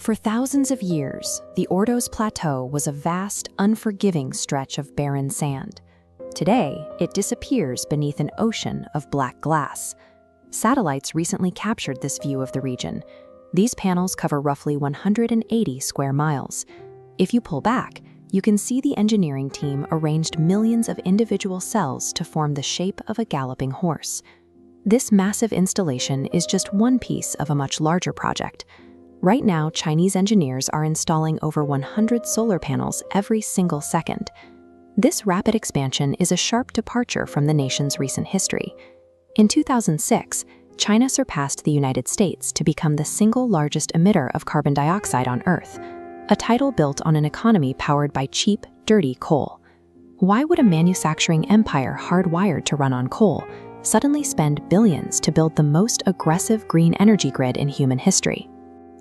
For thousands of years, the Ordos Plateau was a vast, unforgiving stretch of barren sand. Today, it disappears beneath an ocean of black glass. Satellites recently captured this view of the region. These panels cover roughly 180 square miles. If you pull back, you can see the engineering team arranged millions of individual cells to form the shape of a galloping horse. This massive installation is just one piece of a much larger project. Right now, Chinese engineers are installing over 100 solar panels every single second. This rapid expansion is a sharp departure from the nation's recent history. In 2006, China surpassed the United States to become the single largest emitter of carbon dioxide on Earth, a title built on an economy powered by cheap, dirty coal. Why would a manufacturing empire hardwired to run on coal suddenly spend billions to build the most aggressive green energy grid in human history?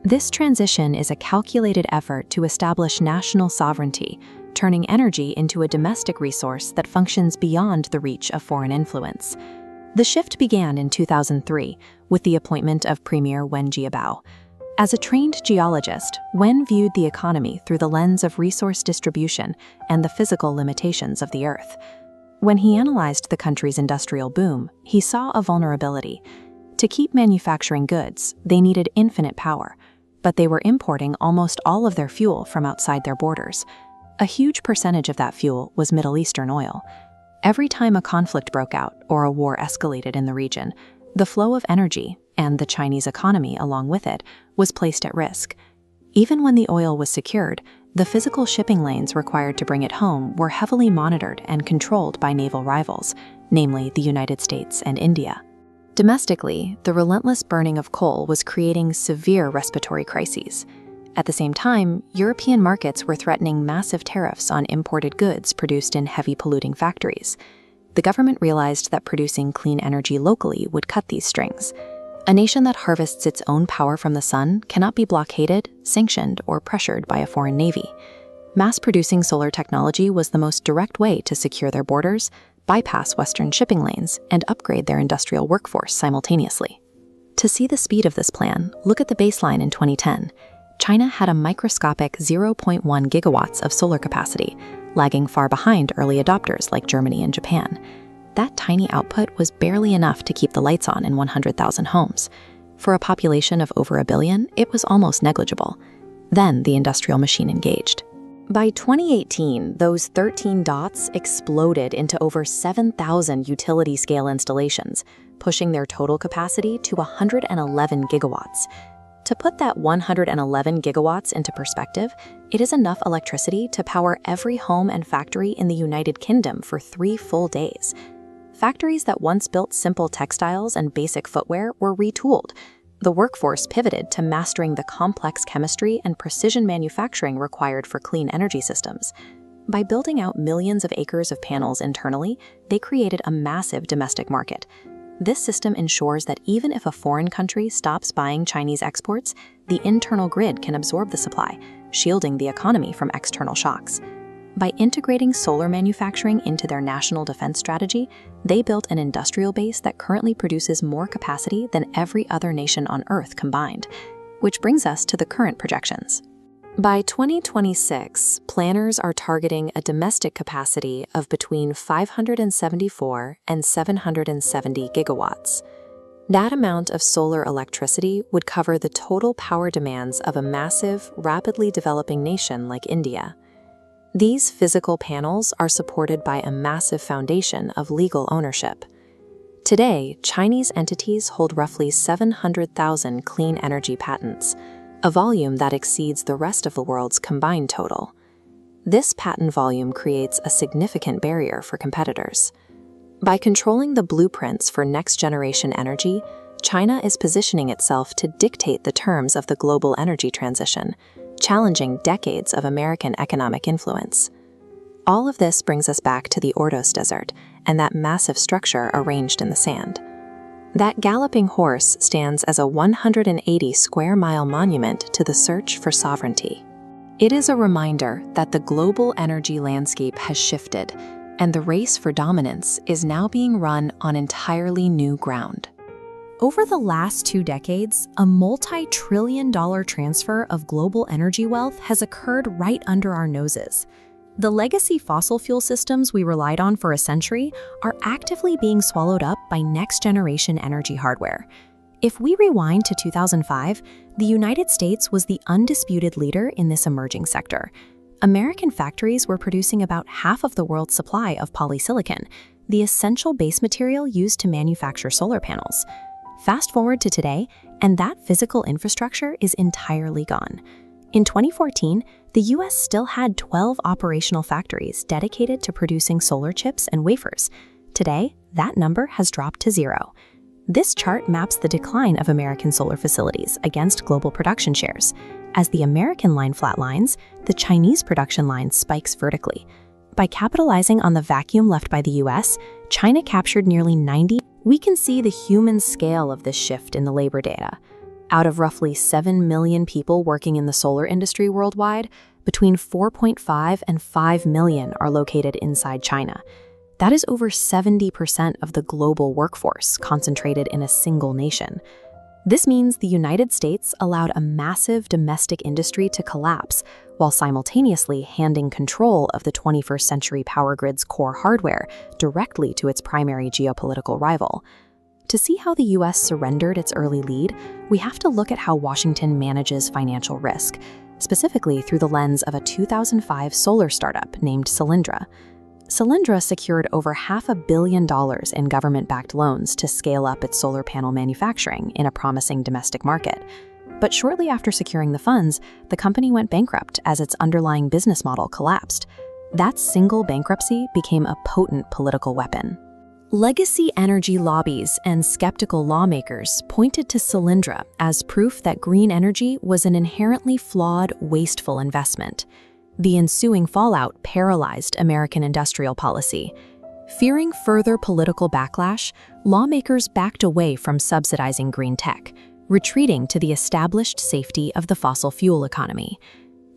This transition is a calculated effort to establish national sovereignty, turning energy into a domestic resource that functions beyond the reach of foreign influence. The shift began in 2003 with the appointment of Premier Wen Jiabao. As a trained geologist, Wen viewed the economy through the lens of resource distribution and the physical limitations of the Earth. When he analyzed the country's industrial boom, he saw a vulnerability. To keep manufacturing goods, they needed infinite power, but they were importing almost all of their fuel from outside their borders. A huge percentage of that fuel was Middle Eastern oil. Every time a conflict broke out or a war escalated in the region, the flow of energy, and the Chinese economy along with it, was placed at risk. Even when the oil was secured, the physical shipping lanes required to bring it home were heavily monitored and controlled by naval rivals, namely the United States and India. Domestically, the relentless burning of coal was creating severe respiratory crises. At the same time, European markets were threatening massive tariffs on imported goods produced in heavy polluting factories. The government realized that producing clean energy locally would cut these strings. A nation that harvests its own power from the sun cannot be blockaded, sanctioned, or pressured by a foreign navy. Mass-producing solar technology was the most direct way to secure their borders, bypass Western shipping lanes, and upgrade their industrial workforce simultaneously. To see the speed of this plan, look at the baseline in 2010. China had a microscopic 0.1 gigawatts of solar capacity, lagging far behind early adopters like Germany and Japan. That tiny output was barely enough to keep the lights on in 100,000 homes. For a population of over 1 billion, it was almost negligible. Then the industrial machine engaged. By 2018, those 13 dots exploded into over 7,000 utility-scale installations, pushing their total capacity to 111 gigawatts. To put that 111 gigawatts into perspective, it is enough electricity to power every home and factory in the United Kingdom for 3 full days. Factories that once built simple textiles and basic footwear were retooled. The workforce pivoted to mastering the complex chemistry and precision manufacturing required for clean energy systems. By building out millions of acres of panels internally, they created a massive domestic market. This system ensures that even if a foreign country stops buying Chinese exports, the internal grid can absorb the supply, shielding the economy from external shocks. By integrating solar manufacturing into their national defense strategy, they built an industrial base that currently produces more capacity than every other nation on Earth combined. Which brings us to the current projections. By 2026, planners are targeting a domestic capacity of between 574 and 770 gigawatts. That amount of solar electricity would cover the total power demands of a massive, rapidly developing nation like India. These physical panels are supported by a massive foundation of legal ownership. Today, Chinese entities hold roughly 700,000 clean energy patents, a volume that exceeds the rest of the world's combined total. This patent volume creates a significant barrier for competitors. By controlling the blueprints for next-generation energy, China is positioning itself to dictate the terms of the global energy transition, challenging decades of American economic influence. All of this brings us back to the Ordos Desert and that massive structure arranged in the sand. That galloping horse stands as a 180 square mile monument to the search for sovereignty. It is a reminder that the global energy landscape has shifted, and the race for dominance is now being run on entirely new ground. Over the last 2 decades, a multi-trillion-dollar transfer of global energy wealth has occurred right under our noses. The legacy fossil fuel systems we relied on for a century are actively being swallowed up by next-generation energy hardware. If we rewind to 2005, the United States was the undisputed leader in this emerging sector. American factories were producing about half of the world's supply of polysilicon, the essential base material used to manufacture solar panels. Fast forward to today, and that physical infrastructure is entirely gone. In 2014, the US still had 12 operational factories dedicated to producing solar chips and wafers. Today, that number has dropped to 0. This chart maps the decline of American solar facilities against global production shares. As the American line flatlines, the Chinese production line spikes vertically. By capitalizing on the vacuum left by the US, China captured nearly 90%. We can see the human scale of this shift in the labor data. Out of roughly 7 million people working in the solar industry worldwide, between 4.5 and 5 million are located inside China. That is over 70% of the global workforce concentrated in a single nation. This means the United States allowed a massive domestic industry to collapse while simultaneously handing control of the 21st century power grid's core hardware directly to its primary geopolitical rival. To see how the US surrendered its early lead, we have to look at how Washington manages financial risk, specifically through the lens of a 2005 solar startup named Solyndra. Solyndra secured over $500 million in government-backed loans to scale up its solar panel manufacturing in a promising domestic market. But shortly after securing the funds, the company went bankrupt as its underlying business model collapsed. That single bankruptcy became a potent political weapon. Legacy energy lobbies and skeptical lawmakers pointed to Solyndra as proof that green energy was an inherently flawed, wasteful investment. The ensuing fallout paralyzed American industrial policy. Fearing further political backlash, lawmakers backed away from subsidizing green tech, retreating to the established safety of the fossil fuel economy.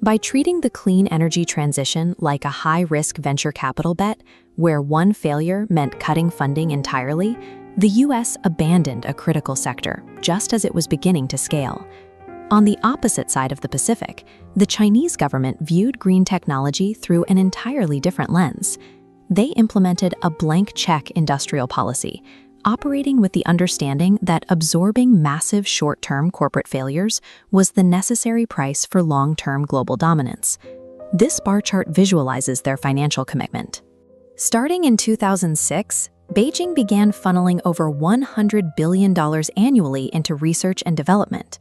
By treating the clean energy transition like a high-risk venture capital bet, where one failure meant cutting funding entirely, the US abandoned a critical sector just as it was beginning to scale. On the opposite side of the Pacific, the Chinese government viewed green technology through an entirely different lens. They implemented a blank check industrial policy, operating with the understanding that absorbing massive short-term corporate failures was the necessary price for long-term global dominance. This bar chart visualizes their financial commitment. Starting in 2006, Beijing began funneling over $100 billion annually into research and development.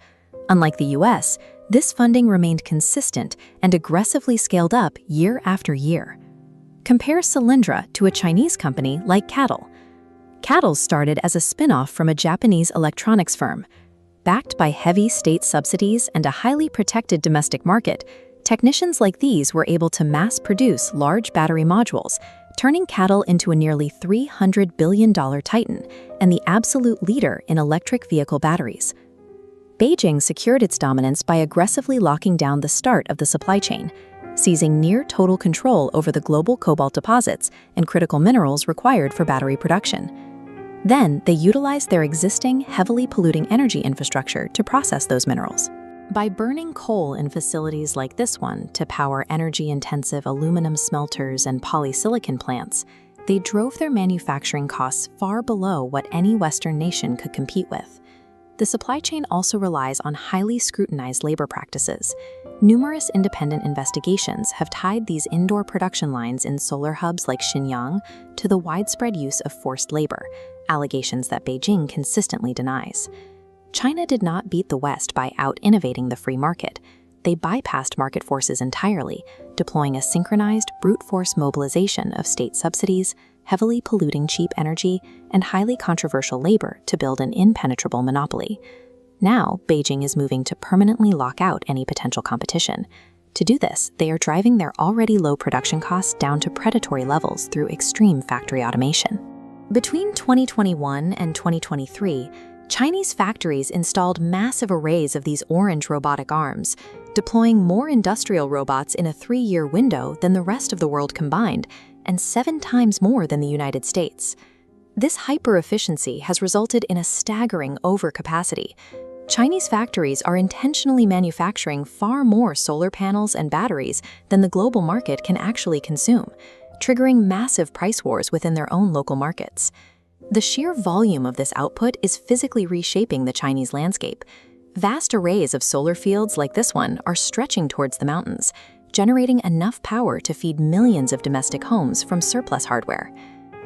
Unlike the US, this funding remained consistent and aggressively scaled up year after year. Compare Solyndra to a Chinese company like CATL. CATL started as a spin-off from a Japanese electronics firm. Backed by heavy state subsidies and a highly protected domestic market, technicians like these were able to mass-produce large battery modules, turning CATL into a nearly $300 billion titan and the absolute leader in electric vehicle batteries. Beijing secured its dominance by aggressively locking down the start of the supply chain, seizing near-total control over the global cobalt deposits and critical minerals required for battery production. Then, they utilized their existing, heavily polluting energy infrastructure to process those minerals. By burning coal in facilities like this one to power energy-intensive aluminum smelters and polysilicon plants, they drove their manufacturing costs far below what any Western nation could compete with. The supply chain also relies on highly scrutinized labor practices. Numerous independent investigations have tied these indoor production lines in solar hubs like Xinjiang to the widespread use of forced labor, allegations that Beijing consistently denies. China did not beat the West by out-innovating the free market. They bypassed market forces entirely, deploying a synchronized brute force mobilization of state subsidies, heavily polluting cheap energy, and highly controversial labor to build an impenetrable monopoly. Now, Beijing is moving to permanently lock out any potential competition. To do this, they are driving their already low production costs down to predatory levels through extreme factory automation. Between 2021 and 2023, Chinese factories installed massive arrays of these orange robotic arms, deploying more industrial robots in a 3-year window than the rest of the world combined, and 7 times more than the United States. This hyper-efficiency has resulted in a staggering overcapacity. Chinese factories are intentionally manufacturing far more solar panels and batteries than the global market can actually consume, triggering massive price wars within their own local markets. The sheer volume of this output is physically reshaping the Chinese landscape. Vast arrays of solar fields like this one are stretching towards the mountains, generating enough power to feed millions of domestic homes from surplus hardware.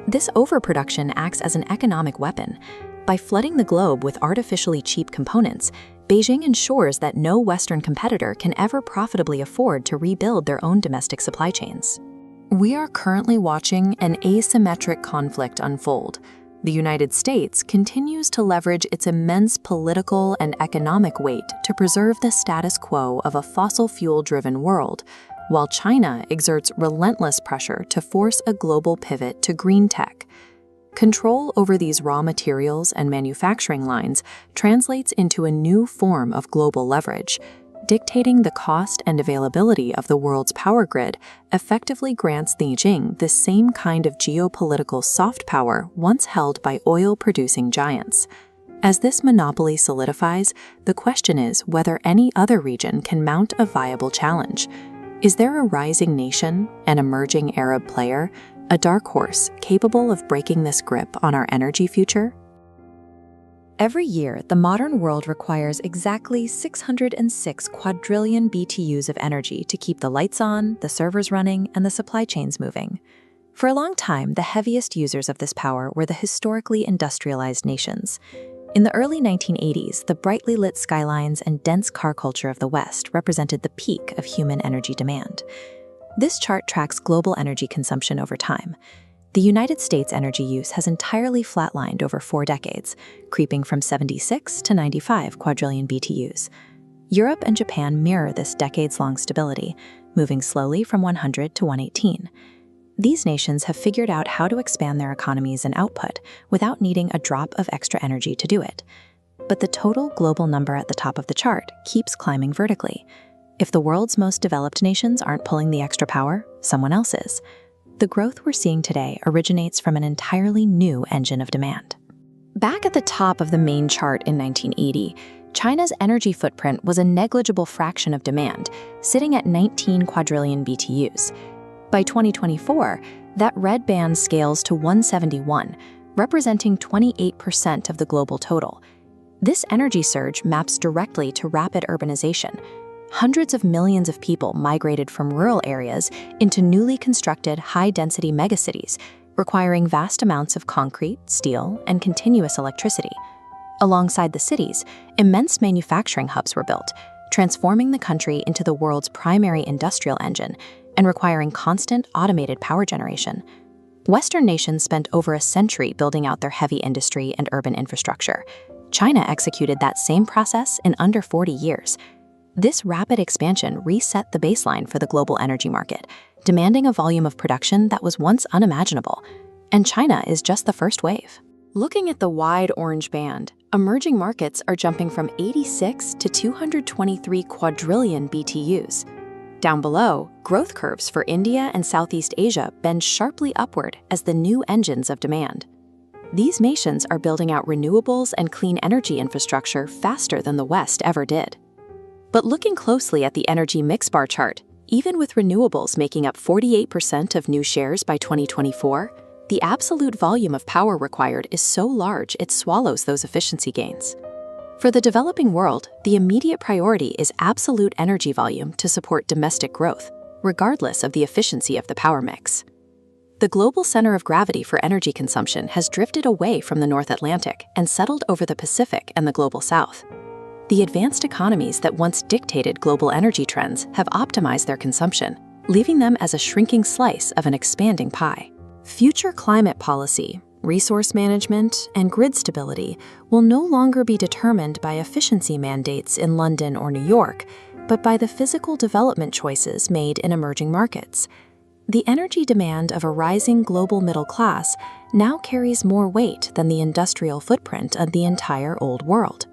This overproduction acts as an economic weapon. By flooding the globe with artificially cheap components, Beijing ensures that no Western competitor can ever profitably afford to rebuild their own domestic supply chains. We are currently watching an asymmetric conflict unfold. The United States continues to leverage its immense political and economic weight to preserve the status quo of a fossil fuel-driven world, while China exerts relentless pressure to force a global pivot to green tech. Control over these raw materials and manufacturing lines translates into a new form of global leverage. Dictating the cost and availability of the world's power grid effectively grants Beijing the same kind of geopolitical soft power once held by oil-producing giants. As this monopoly solidifies, the question is whether any other region can mount a viable challenge. Is there a rising nation, an emerging Arab player, a dark horse capable of breaking this grip on our energy future? Every year, the modern world requires exactly 606 quadrillion BTUs of energy to keep the lights on, the servers running, and the supply chains moving. For a long time, the heaviest users of this power were the historically industrialized nations. In the early 1980s, the brightly lit skylines and dense car culture of the West represented the peak of human energy demand. This chart tracks global energy consumption over time. The United States' energy use has entirely flatlined over 4 decades, creeping from 76 to 95 quadrillion BTUs. Europe and Japan mirror this decades-long stability, moving slowly from 100 to 118. These nations have figured out how to expand their economies and output without needing a drop of extra energy to do it. But the total global number at the top of the chart keeps climbing vertically. If the world's most developed nations aren't pulling the extra power, someone else is. The growth we're seeing today originates from an entirely new engine of demand. Back at the top of the main chart in 1980, China's energy footprint was a negligible fraction of demand, sitting at 19 quadrillion BTUs. By 2024, that red band scales to 171, representing 28% of the global total. This energy surge maps directly to rapid urbanization. Hundreds of millions of people migrated from rural areas into newly constructed high-density megacities, requiring vast amounts of concrete, steel, and continuous electricity. Alongside the cities, immense manufacturing hubs were built, transforming the country into the world's primary industrial engine and requiring constant automated power generation. Western nations spent over a century building out their heavy industry and urban infrastructure. China executed that same process in under 40 years. This rapid expansion reset the baseline for the global energy market, demanding a volume of production that was once unimaginable. And China is just the first wave. Looking at the wide orange band, emerging markets are jumping from 86 to 223 quadrillion BTUs. Down below, growth curves for India and Southeast Asia bend sharply upward as the new engines of demand. These nations are building out renewables and clean energy infrastructure faster than the West ever did. But looking closely at the energy mix bar chart, even with renewables making up 48% of new shares by 2024, the absolute volume of power required is so large it swallows those efficiency gains. For the developing world, the immediate priority is absolute energy volume to support domestic growth, regardless of the efficiency of the power mix. The global center of gravity for energy consumption has drifted away from the North Atlantic and settled over the Pacific and the global South. The advanced economies that once dictated global energy trends have optimized their consumption, leaving them as a shrinking slice of an expanding pie. Future climate policy, resource management, and grid stability will no longer be determined by efficiency mandates in London or New York, but by the physical development choices made in emerging markets. The energy demand of a rising global middle class now carries more weight than the industrial footprint of the entire old world.